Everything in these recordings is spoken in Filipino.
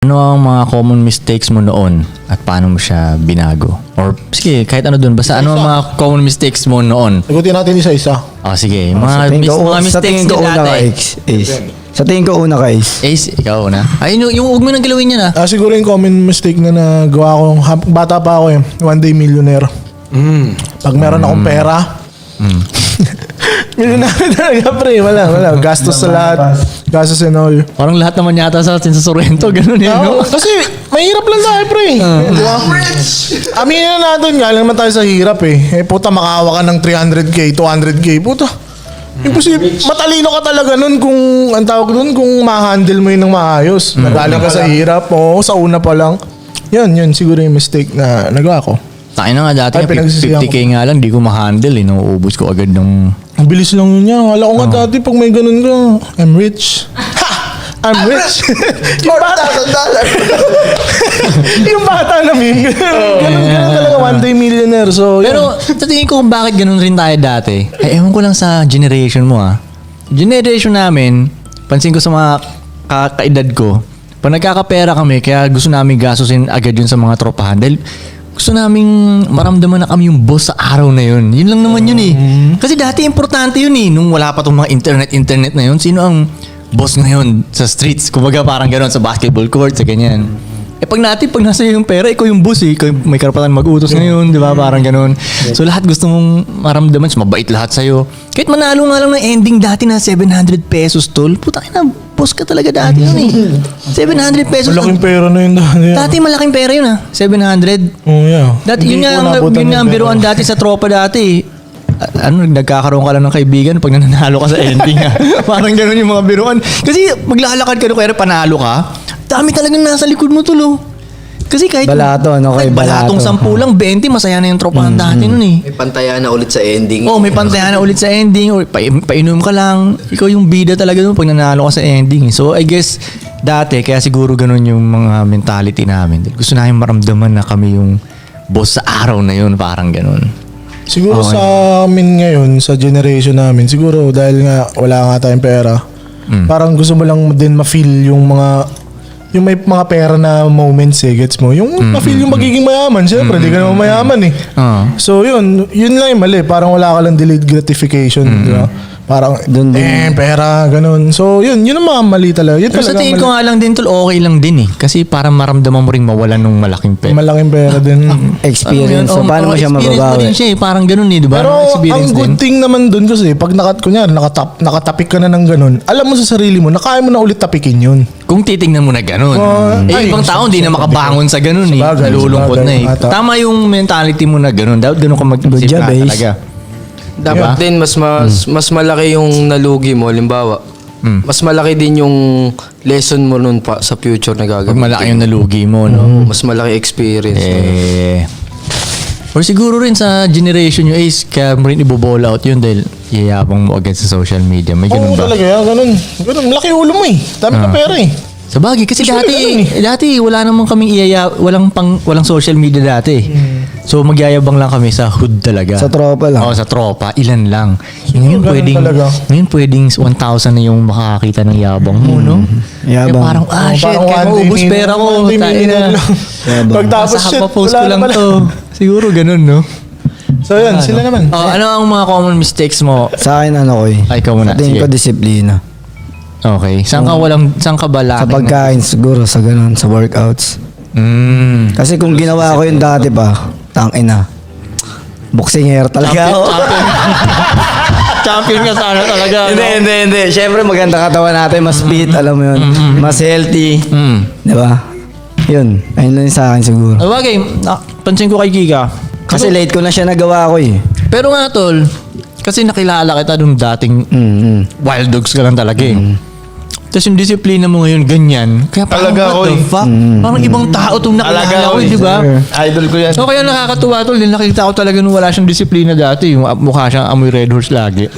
Ano ang mga common mistakes mo noon at paano mo siya binago? Or sige, kahit ano dun. Basta ano ang mga common mistakes mo noon? Sagutin natin isa-isa. Sige. Sa tingin ko, Mga sa mistakes tingin ko niya una ka, dati. Ace. Sa tingin ko una ka, Ace. Ace, ikaw na. Ay, yung huwag mo nang galawin yan Siguro yung common mistake na nagawa ko, bata pa ako one day millionaire. Pag meron akong pera, millionaire talaga pre, wala. Gastos sa lahat. Gastos and all. Parang lahat naman yata sa atin sa Sorrento, ganun yun, no? Kasi mahirap lang tayo pre. Di ba? Aminin na natin, galing naman tayo sa hirap puta, makahawa ka ng 300k, 200k, puta. Imposible. Matalino ka talaga nun kung, ang tawag nun, kung ma-handle mo yun ng maayos. Nagaling ka sa hirap, sa una pa lang. Yun siguro yung mistake na nagawa ko. Tayo na nga dati, Ay, pinagsisihan 50k nga lang, di ko ma-handle nauubos ko agad ng... Ang bilis lang yun niya. Wala ko nga dati pag may ganun ka, I'm rich. Ha! I'm rich. Yung bata. Yung bata na meme. Ganun talaga, one day millionaire. So, Pero sa tingin ko kung bakit ganun rin tayo dati, ay ewan ko lang sa generation mo Generation namin, pansin ko sa mga kaedad ko, pag nagkakapera kami, kaya gusto namin gastusin agad yun sa mga tropahan. Dahil gusto naming maramdaman na kami yung boss sa araw na yun. Yun lang naman yun Kasi dati importante yun nung wala pa tong mga internet na yun. Sino ang boss ngayon sa streets? Kumbaga parang gano'n sa basketball court, sa ganyan. Pag nasa iyo yung pera, ikaw yung boss Ikaw yung may karapatan mag-utos ngayon, di ba? Parang gano'n. So lahat gusto mong maramdaman, mabait lahat sa'yo. Kahit manalo nga lang ng ending dati na 700 pesos tol, puta na, boss ka talaga dati yun 700 pesos. malaking pera na yun dati. Dati malaking pera yun 700. Oh, yeah. Dati Hindi yun ko nabutan nga yung ang biruan pera. dati sa tropa dati. Nagkakaroon ka lang ng kaibigan pag nanalo ka sa ending Parang gano'n yung mga biruan. Kasi maglalakad ka kaya panalo ka, dami talagang nasa likod mo tulo. Kasi kahit Balato, ano kay balatong balato. 10 lang, 20, masaya na yung tropahan dati nun May pantaya na ulit sa ending. may pantayan na ulit sa ending or painom ka lang. Ikaw yung bida talaga nun pag nanalo ka sa ending. So I guess dati kaya siguro ganun yung mga mentality namin. Gusto namin maramdaman na kami yung boss sa araw na yun, parang ganun. Siguro sa amin ngayon, sa generation namin, siguro dahil nga wala nga tayong pera, parang gusto mo lang din ma-feel yung may mga pera na moments gets mo. Yung ma-feel yung magiging mayaman. Siyempre, di ka naman mayaman So yun lang yung mali. Parang wala ka lang delayed gratification. Di ba? Parang, pera, ganun. So yun ang mga mali talaga. Yun Pero sa talaga tingin ko nga lang din tol, okay lang din Kasi para maramdaman mo rin mawalan ng malaking pera. malaking pera din. Experience. So, paano mo siya experience mo mababawi? din siya parang ganun di ba? Pero ang Experience good din. thing naman dun kasi pag nakatapik ka na ng ganun, alam mo sa sarili mo na kaya mo na ulit tapikin yun. Kung titingnan mo na ganun. Ibang tao hindi na makabangon sa ganun Sabagay, Nalulungkot sabagay. na Tama yung mentality mo na ganun. Dapat ganun ka mag-isip job, na Ace. talaga. Dapat din mas malaki yung nalugi mo, halimbawa. Mas malaki din yung lesson mo nun pa sa future na Pag gagawin. malaki yung nalugi mo, no? Mas malaki experience. Or siguro rin sa generation yung Ace, kaya mo rin ibo-ball out yun dahil yayabang mo agad sa social media. May ganun Oo ba? talaga, ganun. Malaki ulo mo Dami ka pera Sa bagay, kasi Usually dati wala namang kaming walang social media dati. So magyayabang lang kami sa hood talaga. Sa tropa lang. Oo, sa tropa. Ilan lang. Ngayon ganun pwedeng 1,000 na yung makakakita ng yabang mo, no? Yabang. Parang, shit, parang kaya one day maubos pera ko. one day Tayo millionaire na. lang. Pagtapos Nasa shit, post wala ko lang na pala. to. Siguro ganun, no? So yun, sila naman. Ano ang mga common mistakes mo? Sa akin, Ay, ikaw muna. Sa tingin Sige. ko, disiplina. Okay. Saan ka ba Sa lacking? pagkain, siguro, sa ganun, sa workouts. Kasi kung ginawa ko yung dati pa, tangina. Boxing talaga ako. Champion ka sana talaga. Hindi. Siyempre, maganda katawan natin, mas fit, alam mo yun. Mas healthy. Di ba? Yun. Ayun lang sa akin siguro. Bagay, pansin ko kay Kika. Kasi late ko na siya nagawa ko Pero nga tol, kasi nakilala kita nung dating wild dogs ka lang talaga Tapos yung disiplina mo ngayon, ganyan. Kaya parang, Talaga, what the oy. fuck? Parang ibang tao itong nakilala ko, di ba? Idol ko yan. So kaya nakakatuwa tol, nakita ko talaga nung wala siyang disiplina dati. Yung mukha siyang amoy Red Horse lagi.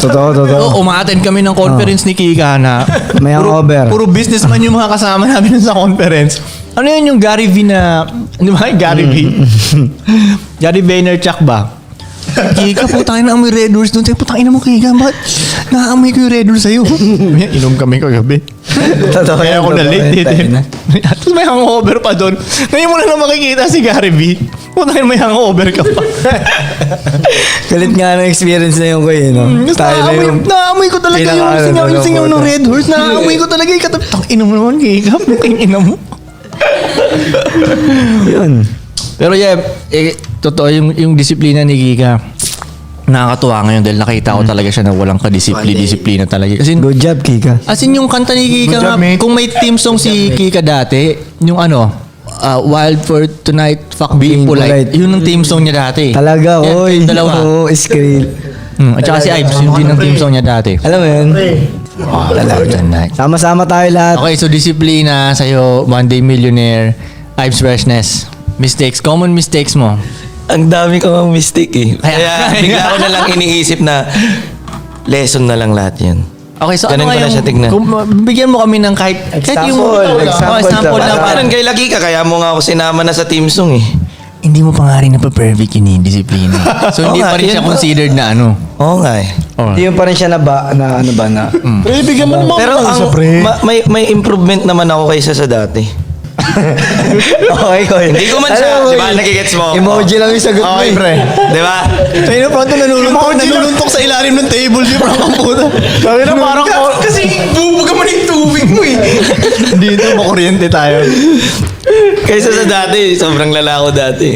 Totoo. Oo, umaten kami ng conference ni Kika na May hangover. puro businessman yung mga kasama namin sa conference. Ano yun yung Gary V na, di ba? Gary V. Gary Vaynerchuk ba? Kika, putangin na amoy Red Horse doon. Putangin na mo, Kika, bakit naamoy ko yung Red Horse sa'yo? Inom kami kagabi. Totoo Kaya yan, ako na totoo late yan, tayo dito. na. Tapos may hangover pa doon. Ngayon mo lang na makikita si Gary V. Puta may hangover ka pa. Galit nga ng experience na yun ko no? Tayo na yung... Naamoy ko talaga yung singaw ng Red Horse. Naamoy ko talaga yung katabi. Tang ina mo naman, Giga. Mukhang ina mo. Yun. Pero yeah, totoo yung disiplina ni Giga. Nakakatuwa ngayon dahil nakita ko talaga siya na walang disiplina talaga. Kasi Good job, Kika. as in yung kanta ni Kika Good nga, job, mate. kung may theme song si Kika dati, yung Wild for Tonight, Fuck Being Being Polite. Polite. Yun ang theme song niya dati. Talaga, Yan, oy. yung dalawa. Oo, screen. At saka si Ives, yun din ang theme song niya dati. Alam mo yun? Wild for Tonight. Sama-sama tayo lahat. Okay, so disiplina sa'yo, Monday Millionaire, Ives Freshness. Mistakes, common mistakes mo. Ang dami ko ang mistake eh. Kaya- Kaya bigla ko na lang iniisip na lesson na lang lahat yan. Okay, so Ganun ano ko nga na yung, siya tignan. kung bigyan mo kami ng kahit yung Example na dapat. Parang kay Lagi ka, kaya mo nga ako sinama na sa team song eh. hindi mo pa nga rin na-perfect yun disiplina. So hindi Oo pa nga, rin yun siya ba? considered na ano. Oo nga eh. Hindi yun pa rin siya na Pre, bigyan mo naman Pero ako ang, sa pre. may improvement naman ako kaysa sa dati. Okay, ko. Hindi ko man siya, di ba, nagigets mo? Emoji lang yung sagot mo. Okay, pre. Di ba? Kaya na pronto naluluntok sa ilalim ng table si Frank puta. Sabi na parang... Kasi bubuga mo ng tubig mo eh. Dito makuryente tayo. Kaysa sa dati, sobrang lala ko dati.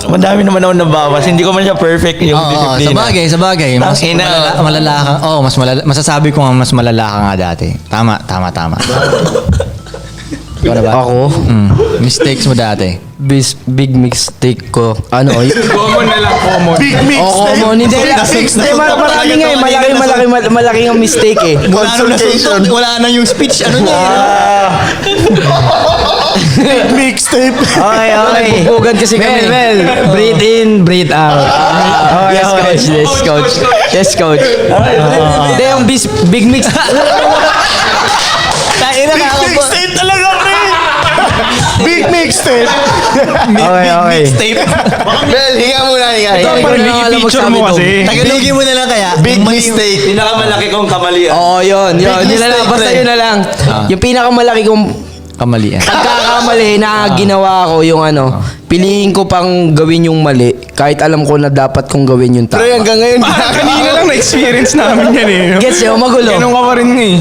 Madami naman ako nabawas. Hindi ko man siya perfect yung Oo, disiplina. sa bagay. Mas Tangina. malala ka. Oo, masasabi ko nga mas malala ka nga dati. Tama. Ikaw na ba? Ako, Mistakes mo dati. big mistake ko. Ano? Big mix. Common. Hindi, marami nga eh. Malaki ang mistake eh. Wala na yung speech. Ano niya? Big mixtape. Okay. Nagbubugan kasi kami. Mel, breathe in, breathe out. Yes, coach. Yes, coach. Hindi, yung big mix. Big mixtape talaga, pre. Big mixtape. Okay. Bel, hinga muna. Ito, picture mo kasi. Tagalogin mo na lang kaya. Big mistake. Pinakamalaki kong kamalian. Oo, yun. Yun na lang. mistake, Basta pre. yun na lang. Yung pinakamalaki kong Kamalian. pagkakamali na ginawa ko yung piliin ko pang gawin yung mali kahit alam ko na dapat kong gawin yung tama. Pero hanggang ngayon, Kanina lang na-experience namin yan eh. no? Gets yun, magulo. Ganun ka pa rin eh.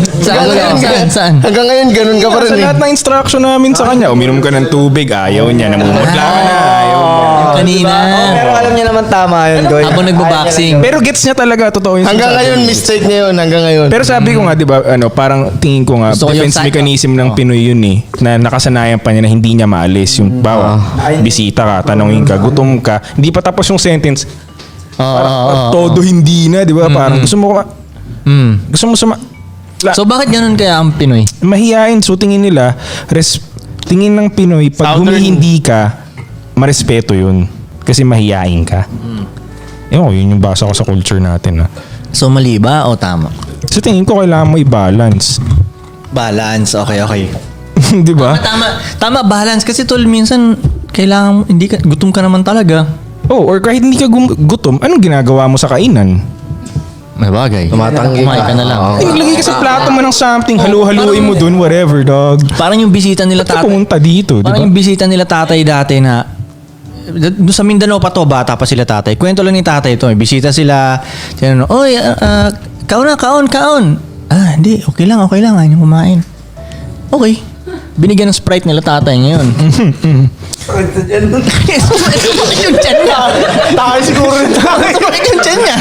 Saan? hanggang ngayon, ganun ka pa Sa rin eh. lahat ng instruction namin sa kanya, uminom ka ng tubig, ayaw niya, namumutla ka na, ayaw niya. Kanina. Pero alam niya naman tama yun, Goy. Habang nagbo-boxing. Pero gets niya talaga, totoo yung Hanggang sinasabi. ngayon, mistake niya yun. Hanggang ngayon. Pero sabi ko nga, di ba, parang tingin ko nga, Gusto ko yung defense side- mechanism ng Pinoy yun eh, na nakasanayan pa niya na hindi niya maalis. Yung, bawa, bisita ka, tanongin ka, gutom ka, hindi pa tapos yung sentence, todo hindi na, di ba? Parang gusto mo So bakit ganun kaya ang Pinoy? mahihain. So tingin nila, tingin ng Pinoy, pag humihindi ka, marespeto yun. Kasi mahihain ka. Ewan ko, yun yung basa ko sa culture natin. Ha. So mali ba o tama? So tingin ko kailangan mo i-balance. Balance. Okay. Di ba? Tama, balance. Kasi tol, minsan, kailangan, hindi ka, gutom ka naman talaga. Oh, or kahit hindi ka gutom, anong ginagawa mo sa kainan? May bagay. Tumatanggi Kumain ka na lang. Naglagay ka sa plato mo ng something, halu-haluin mo dun, whatever, dog. Parang yung bisita nila Ba't ka tatay. pumunta dito, di ba? Parang yung bisita nila tatay dati na doon sa Mindanao pa to, bata pa sila tatay. Kwento lang ni tatay to. Bisita sila. Sino, oy, kaon. Ah, hindi. Okay lang. Ayaw niyong kumain. Okay. Binigyan ng Sprite nila tatay ngayon. Sumakit yung tiyan niya. Tayo siguro rin tayo. Sumakit yung tiyan niya.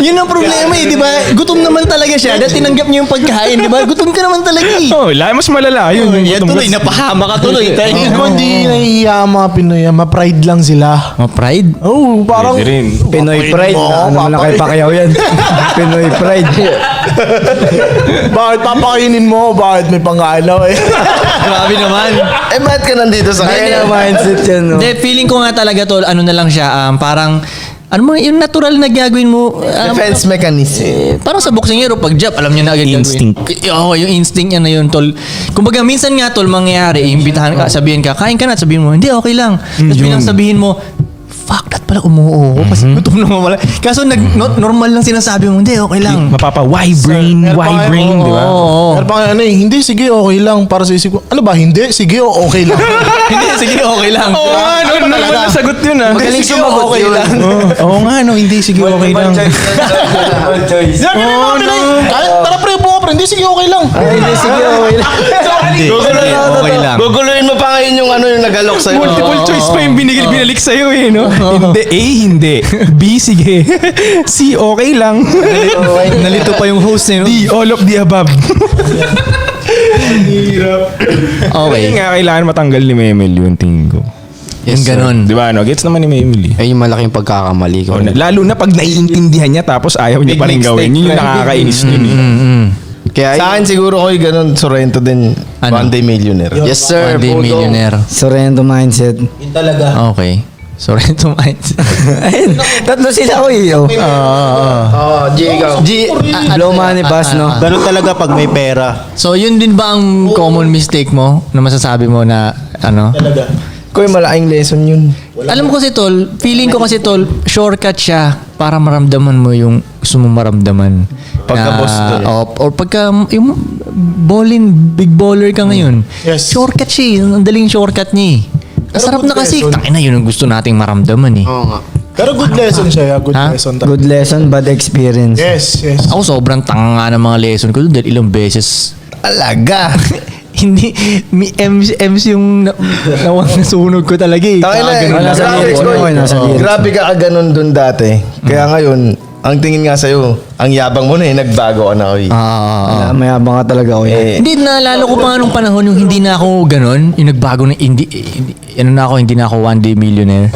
Yun ang problema eh, di ba? Gutom naman talaga siya. Dahil tinanggap niya yung pagkain, di ba? Gutom ka naman talaga eh. Oh, mas malala yun. yung Yan gutom tuloy, ka. napahama ka tuloy. Tingin ko hindi nahihiya ang mga Pinoy. Ma-pride lang sila. Oh, pride? Oh, parang... Pwede rin. Pinoy pride. Ano mo na kay Pacquiao yan? Pinoy pride. Bakit papakainin mo? Bakit may pangalaw eh? Grabe naman. Eh, ba't ka nandito sa Kaya na mindset yan, no? Hindi, feeling ko nga talaga tol, ano na lang siya, parang, ano mo, yung natural na gagawin mo, defense mechanism. parang sa boksingero, pag jab, alam niyo na agad Instinct. gagawin. Oo, yung instinct niya na yun, tol. Kumbaga, minsan nga, tol, mangyayari, imbitahan ka, sabihin ka, kain ka na, sabihin mo, hindi, okay lang. Tapos bilang sabihin mo, fuck, that pala umuoo ko kasi gutom na wala. Kaso normal lang sinasabi mo, hindi, okay lang. Why brain, di ba? Oo. Pero pa hindi, sige, okay lang. Para sa isip ko, ano ba, hindi, sige, okay lang. Hindi, sige, okay lang. Oo nga, normal na sagot yun ah. Magaling sumagot okay yun. lang. Oo nga, no, hindi, sige, okay lang. Tara pre, buka pre, hindi, sige, okay lang. Hindi, sige, okay lang. Hindi, sige, okay lang. Guguluhin mo pa ngayon yung ano yung nagalok sa'yo. Multiple choice pa yung binalik sa'yo eh, no? Hindi, A, hindi. B, sige. C, okay lang. Nalito pa yung host eh, no? D, all of the above. Okay. Kaya nga kailangan matanggal ni Memel yung tingin ko. Yung ganon. Di ba, no? Gets naman ni Memel eh. Ay, yung malaking pagkakamali ko. Lalo na pag naiintindihan niya tapos ayaw niya pa rin gawin. Yun yung nakakainis nun eh. Kaya, Sa akin siguro ko ganun, Sorrento din. Ano? One day millionaire. yes sir, One day Puto. millionaire. Sorrento mindset. Okay. Sorrento mindset. Ayun, tatlo sila ko eh. Oh. G, ikaw. Blow money pass, no? Ganun talaga pag may pera. So, yun din ba ang common mistake mo na masasabi mo na ano? Koy, malaking lesson yun. Alam ko kasi tol, feeling ko kasi tol, shortcut siya para maramdaman mo yung gusto mong maramdaman. Pagka Na- boss tol. or pagka yung big baller ka ngayon. Yes. Shortcut siya, ang daling shortcut niya eh. Ang sarap na kasi, tangina yun ang gusto nating maramdaman eh. Oo nga. Pero good lesson siya, good Ha? lesson. Good lesson, bad experience. Yes, yes. Ako sobrang tanga nga ng mga lesson ko dahil ilang beses Alaga. hindi MC yung nasunog ko talaga eh. Tangina, Ganun Wala lang. sa lyrics mo, nasa lyrics. Grabe ka ganun dun dati. Kaya ngayon, ang tingin nga sa'yo, ang yabang mo na eh, nagbago ka na. Wala, mayabang ka talaga ako. Hindi, naalala ko pa nga nung panahon yung hindi na ako ganon, yung nagbago na, hindi na ako one day millionaire.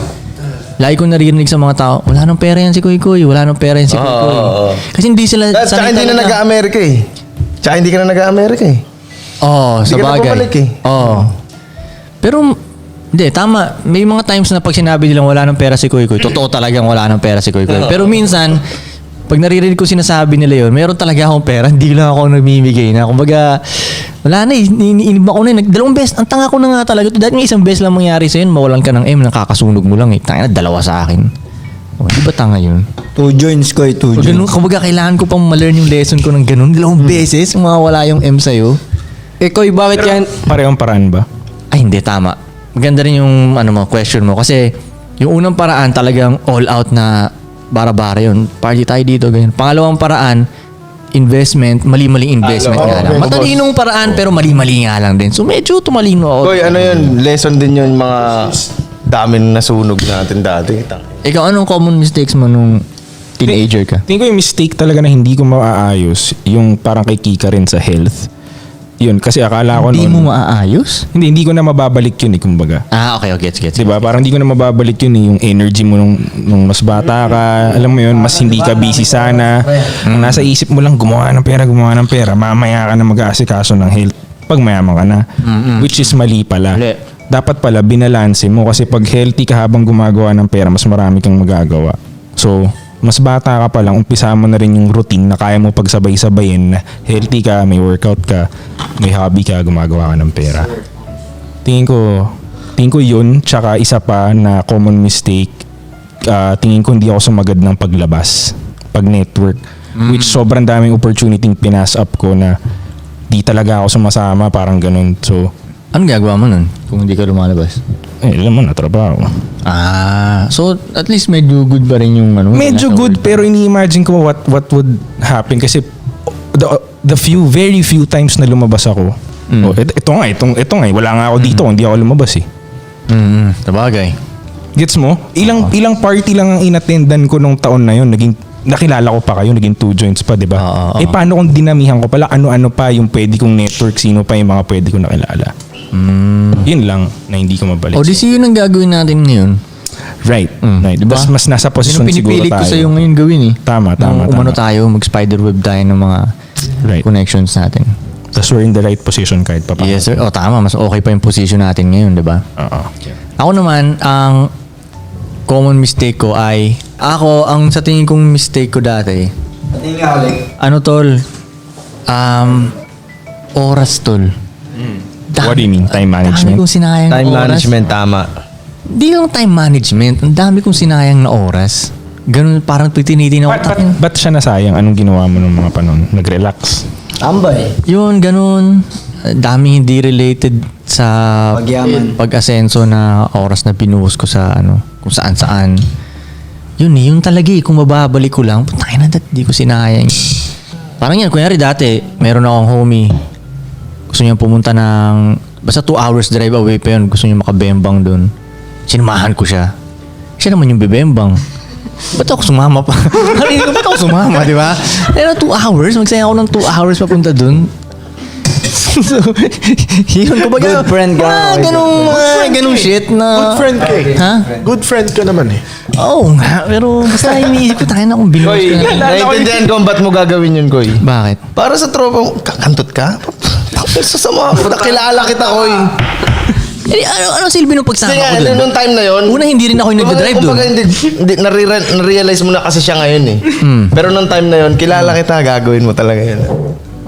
Lagi ko naririnig sa mga tao, wala nang pera yan si Kuy Kuy, wala nang pera yan si Kuy Kuy. Kasi hindi sila Tsaka hindi na nag-Amerika eh. Tsaka hindi ka na nag-Amerika eh. Oo, sa Hindi ka na bagay. bumalik eh. Oo. Pero, hindi, tama. May mga times na pag sinabi nilang wala nang pera si Kuy Kuy, totoo talagang wala nang pera si Kuy Kuy. Pero minsan, pag naririnig ko sinasabi nila yun, meron talaga akong pera, hindi lang ako namimigay na. Kumbaga, wala na eh, iniinib ako na eh. Dalawang beses, ang tanga ko na nga talaga. Dahil nga isang beses lang mangyari sa'yo, mawalan ka ng M, nakakasunog mo lang eh. Tanga na, dalawa sa akin. O, di ba tanga yun? 2 joints ko eh, 2 Pag ganun, joints. kumbaga, kailangan ko pang ma-learn yung lesson ko ng ganun. Dalawang beses, mawawala yung M sa'yo. Eh, Koy, bakit yan? Parehong paraan ba? Ay, hindi, tama. Maganda rin yung question mo. Kasi yung unang paraan talagang all out na bara-bara yun. Party tayo dito, ganyan. Pangalawang paraan, investment, mali-maling investment nga lang. Matalinong paraan pero mali-mali nga lang din. So medyo tumalino ako. Koy, ano yun? Lesson din yun mga dami na nasunog natin dati. Ikaw, anong common mistakes mo nung teenager ka? Tingin ko yung mistake talaga na hindi ko maaayos, yung parang kay Kika rin sa health. Yun, kasi akala ko Hindi noon... mo maaayos? Hindi ko na mababalik yun eh, kumbaga. Okay, gets. Diba? Parang hindi ko na mababalik yun eh, yung energy mo nung mas bata ka. Alam mo yun, mas hindi ka busy sana. Ang nasa isip mo lang, gumawa ng pera. Mamaya ka na mag-aasikaso ng health pag mayaman ka na. Which is mali pala. Mali. Dapat pala, binalanse mo. Kasi pag healthy ka habang gumagawa ng pera, mas marami kang magagawa. So, mas bata ka pa lang, umpisa mo na rin yung routine na kaya mo pagsabay-sabayin na healthy ka, may workout ka, may hobby ka, gumagawa ka ng pera. Tingin ko yun, tsaka isa pa na common mistake, tingin ko hindi ako sumagad ng paglabas, pag network, which sobrang daming opportunity pinas up ko na di talaga ako sumasama, parang ganun. So, Anong gagawa mo nun kung hindi ka lumalabas? alam mo na, trabaho. So at least medyo good pa rin yung ano. Medyo good pero ini-imagine ko what would happen kasi the very few times na lumabas ako. Ito nga wala nga ako dito, hindi ako lumabas eh. Sabagay. Gets mo? Ilang party lang ang inattendan ko nung taon na yun, nakilala ko pa kayo, naging 2 joints pa, 'di ba? Paano kung dinamihan ko pala ano-ano pa yung pwede kong network, sino pa yung mga pwede kong nakilala. Yun lang na hindi ko mabalik. O di yun ang gagawin natin ngayon. Right. Diba? Mas nasa posisyon Yun ang siguro pinipilit tayo. ko sa'yo ngayon gawin eh. Tama. Umano tayo, mag-spiderweb tayo ng mga Right. connections natin. Tapos we're in the right position kahit pa paano. Yes sir. O tama, mas okay pa yung position natin ngayon, di ba? Oo. Ako naman, ang common mistake ko ay, ang sa tingin kong mistake ko dati, ano tol, oras tol. What do you mean? Time Dami management? kong sinayang Time oras. management, tama. Di lang time management. Ang dami kong sinayang na oras. Ganun, parang tinitin ako. Ba't siya nasayang? Anong ginawa mo nung mga panon? Nag-relax? Tambay. Yun, ganun. Daming hindi related sa Pagyaman. pag-asenso na oras na binuhos ko sa kung saan-saan. Yun talaga eh. Kung mababalik ko lang, putay na, di ko sinayang. Parang yan, kunyari dati, meron akong homie. Gusto niya pumunta ng, basta 2 hours drive away pa yun. Gusto niya makabembang doon. Sinamahan ko siya. Siya naman yung bibembang. Ba't ako sumama pa? Ba't ako sumama, di ba? Pero 2 hours, magsaya ako ng 2 hours papunta doon. So, yun, kumbaga, Good friend ka. ganung shit na... Good friend ka eh. Ha? Good friend ka naman eh. Oo nga, pero basta iniisip ko tayo na kung binuhos Koy, ko na. naiintindihan ko ba't mo gagawin yun, Koy. Bakit? Para sa tropa mo, kakantot ka? Sasama ako. Nakilala kita, Koy. Eh, ano silbi nung pagsama Hindi ko nga, doon? nung time na yun. Una, hindi rin ako yung nagdadrive doon. Kumbaga, hindi, na-realize mo na kasi siya ngayon eh. Pero nung time na yun, kilala kita, gagawin mo talaga yun.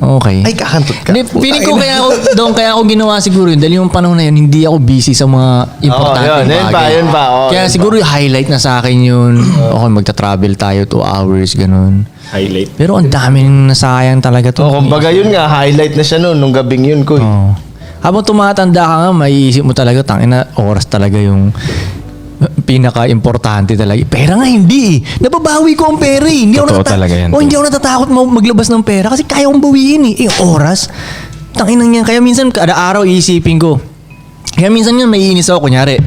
Okay. Ay, kakantot ka. Hindi, feeling ko kaya ako ginawa siguro yun dahil yung panahon na yun, hindi ako busy sa mga importante yun pa. Oh. Kaya siguro yung highlight na sa akin yun. Okay, magta-travel tayo 2 hours, ganun. Highlight. Pero ang daming nasayang talaga to. Kumbaga yun nga, highlight na siya noon, nung gabing yun, Koy. Oo. Habang tumatanda ka nga, maiisip mo talaga, tangina, oras talaga yung pinaka-importante talaga. Pera nga hindi eh. Nababawi ko ang pera eh. Hindi Totoo ako talaga yan. hindi ako natatakot maglabas ng pera kasi kaya kong bawiin eh. Oras. Tanginang yan. Kaya minsan, kada araw iisipin ko. Kaya minsan yun, may iinis ako. Kunyari,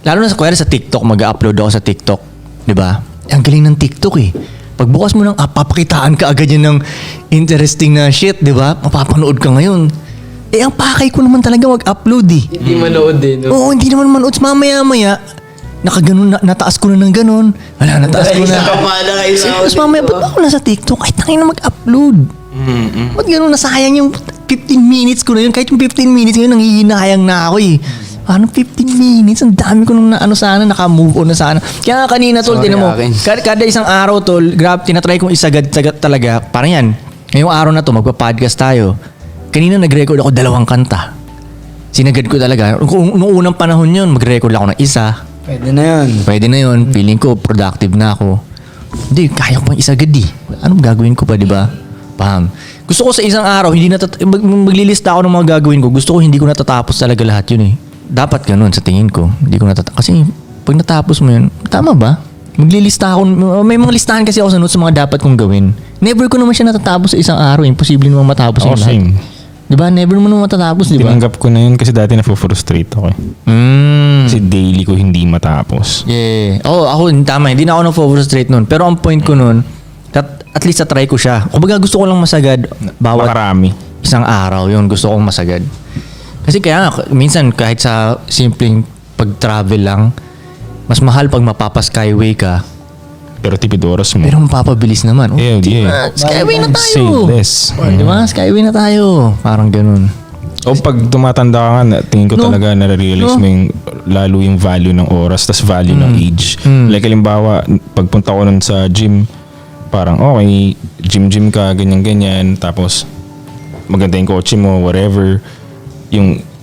lalo na sa TikTok, mag-upload ako sa TikTok. Diba? Ang galing ng TikTok eh. Pagbukas mo ng app, papakitaan ka agad yan ng interesting na shit, diba? Mapapanood ka ngayon. Eh, ang pakay ko naman talaga mag-upload eh. Hindi manood din. No? Oo, hindi naman manood. Mamaya-maya, nakaganon, nataas ko na ng ganon. Wala, nataas ko na. Tapos mamaya, ba't ba ako nasa TikTok? Ay, tangin na mag-upload. Ba't ganon, nasayang yung 15 minutes ko na yun. Kahit yung 15 minutes ngayon, nanghihinayang na ako eh. Parang 15 minutes, ang dami ko nung sana, naka-move on na sana. Kaya nga kanina, tol, tinan mo, kada isang araw, tol, grab, tinatry kong isagad talaga. Parang yan, ngayong araw na to, magpa-podcast tayo. Kanina nag-record ako 2 kanta. Sinagad ko talaga. Noong unang panahon yun, mag-record ako ng isa. Pwede na yun. Pwede na yun. Feeling ko, productive na ako. Hindi, kaya ko pang isagad eh. Anong gagawin ko pa, di ba? Paham. Gusto ko sa isang araw, maglilista ako ng mga gagawin ko. Gusto ko hindi ko natatapos talaga lahat yun eh. Dapat ganun sa tingin ko. Hindi ko natatapos. Kasi pag natapos mo yun, tama ba? Maglilista ako. May mga listahan kasi ako sa notes sa mga dapat kong gawin. Never ko naman siya natatapos sa isang araw. Imposible naman matapos yung lahat. Same. Diba? Never mo naman matatapos, diba? Tinanggap ko na yun kasi dati na-frustrate ako eh. Kasi daily ko hindi matapos. Yeah. Oo, ako, tama. Hindi na ako na-frustrate nun. Pero ang point ko nun, at least na-try ko siya. Kumbaga gusto ko lang masagad bawat Makarami. isang araw. Yun, gusto kong masagad. Kasi kaya nga, minsan kahit sa simpleng pag-travel lang, mas mahal pag mapapa-skyway ka. Pero tipid oras mo. Pero mapapabilis naman. Oh, Yeah. Skyway na tayo. Save less. Di ba? Skyway na tayo. Parang ganun. O pag tumatanda ka nga, tingin ko No. talaga nare-realize No. mo yung lalo yung value ng oras tas value ng age. Like halimbawa, pagpunta ko nun sa gym, parang okay, gym ka, ganyan-ganyan, tapos maganda yung kotse mo, whatever.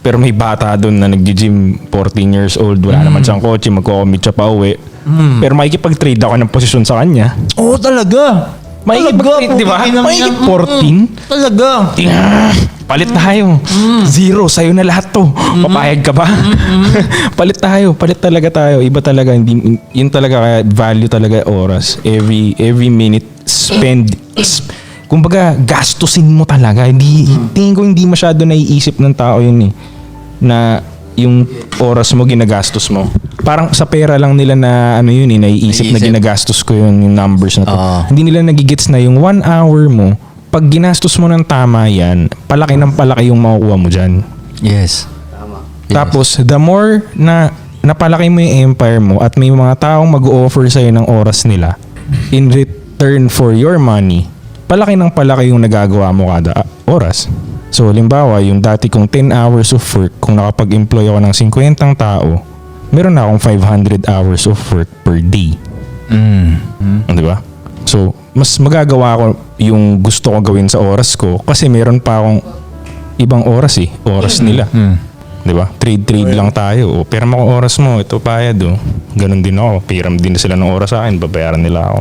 Pero may bata doon na nag-gym, 14 years old, wala naman siyang kotse, magko-commute siya pa uwi. Pero makikipag-trade ako ng posisyon sa kanya. Oo, talaga. Makikipag-trade, di ba? Makikip 14? Talaga. Palit tayo. 0, sa'yo na lahat to. Papayag ka ba? Palit talaga tayo. Iba talaga. Yun talaga, kaya value talaga oras. Every minute kumbaga, gastusin mo talaga. Tingin ko hindi masyado naiisip ng tao yun eh. Na yung oras mo ginagastos mo. Parang sa pera lang nila na naiisip na ginagastos ko yung numbers na to. Hindi nila nagigets na yung 1 hour mo, pag ginastos mo ng tama yan, palaki ng palaki yung makukuha mo dyan. Yes. Tapos, the more na napalaki mo yung empire mo at may mga taong mag-offer sa'yo ng oras nila in return for your money, palaki ng palaki yung nagagawa mo kada oras. So, halimbawa, yung dati kong 10 hours of work, kung nakapag-employ ako ng 50 tao, meron na akong 500 hours of work per day. Di ba? So, mas magagawa ko yung gusto ko gawin sa oras ko kasi meron pa akong ibang oras eh. Oras nila. 'Di ba? Trade lang tayo. O, pera mo ko oras mo, ito bayad oh. Ganun din ako. Piram din na sila ng oras sa akin, babayaran nila ako.